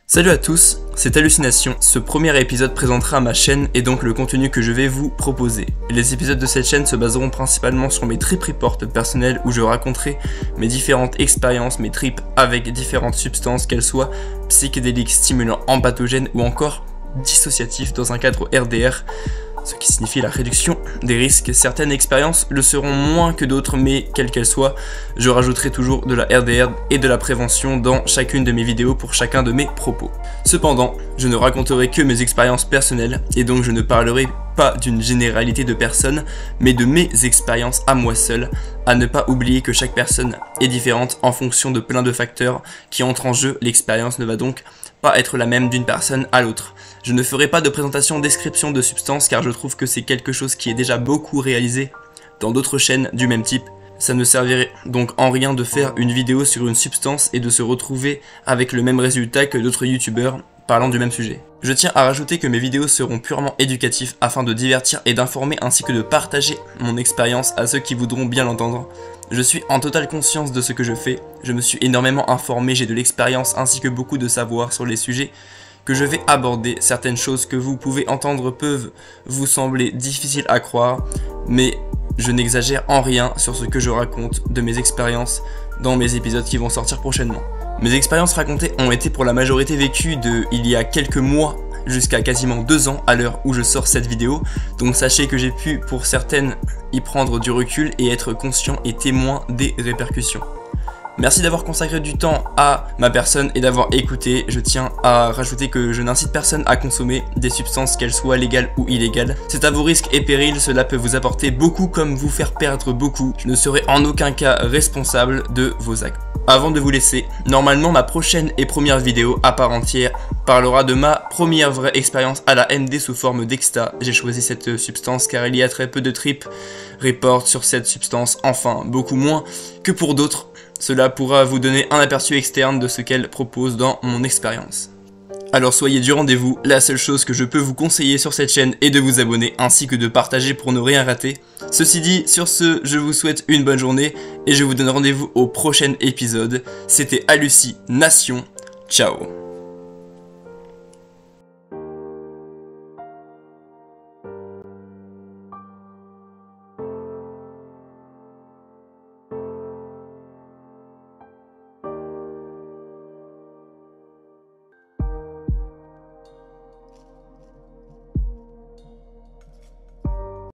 Salut à tous, c'est Hallucination. Ce premier épisode présentera ma chaîne et donc le contenu que je vais vous proposer. Les épisodes de cette chaîne se baseront principalement sur mes trip reports personnels où je raconterai mes différentes expériences, mes trips avec différentes substances, qu'elles soient psychédéliques, stimulants, empathogènes ou encore dissociatifs dans un cadre RDR, ce qui signifie la réduction des risques. Certaines expériences le seront moins que d'autres, mais quelles qu'elles soient, je rajouterai toujours de la RDR et de la prévention dans chacune de mes vidéos pour chacun de mes propos. Cependant, je ne raconterai que mes expériences personnelles, et donc je ne parlerai pas d'une généralité de personnes, mais de mes expériences à moi seul, à ne pas oublier que chaque personne est différente en fonction de plein de facteurs qui entrent en jeu. L'expérience ne va donc pas être la même d'une personne à l'autre. Je ne ferai pas de présentation description de substances car je trouve que c'est quelque chose qui est déjà beaucoup réalisé dans d'autres chaînes du même type. Ça ne servirait donc en rien de faire une vidéo sur une substance et de se retrouver avec le même résultat que d'autres youtubeurs parlant du même sujet. Je tiens à rajouter que mes vidéos seront purement éducatifs afin de divertir et d'informer ainsi que de partager mon expérience à ceux qui voudront bien l'entendre. Je suis en totale conscience de ce que je fais, je me suis énormément informé, j'ai de l'expérience ainsi que beaucoup de savoir sur les sujets que je vais aborder. Certaines choses que vous pouvez entendre peuvent vous sembler difficiles à croire, mais je n'exagère en rien sur ce que je raconte de mes expériences dans mes épisodes qui vont sortir prochainement. Mes expériences racontées ont été pour la majorité vécues de il y a quelques mois jusqu'à quasiment 2 ans à l'heure où je sors cette vidéo, donc sachez que j'ai pu pour certaines y prendre du recul et être conscient et témoin des répercussions. Merci d'avoir consacré du temps à ma personne et d'avoir écouté. Je tiens à rajouter que je n'incite personne à consommer des substances, qu'elles soient légales ou illégales. C'est à vos risques et périls, cela peut vous apporter beaucoup comme vous faire perdre beaucoup. Je ne serai en aucun cas responsable de vos actes. Avant de vous laisser, normalement ma prochaine et première vidéo à part entière parlera de ma première vraie expérience à la MD sous forme d'exta. J'ai choisi cette substance car il y a très peu de trip reports sur cette substance, enfin beaucoup moins que pour d'autres. Cela pourra vous donner un aperçu externe de ce qu'elle propose dans mon expérience. Alors soyez du rendez-vous, la seule chose que je peux vous conseiller sur cette chaîne est de vous abonner ainsi que de partager pour ne rien rater. Ceci dit, sur ce, je vous souhaite une bonne journée et je vous donne rendez-vous au prochain épisode. C'était Hallucination, ciao.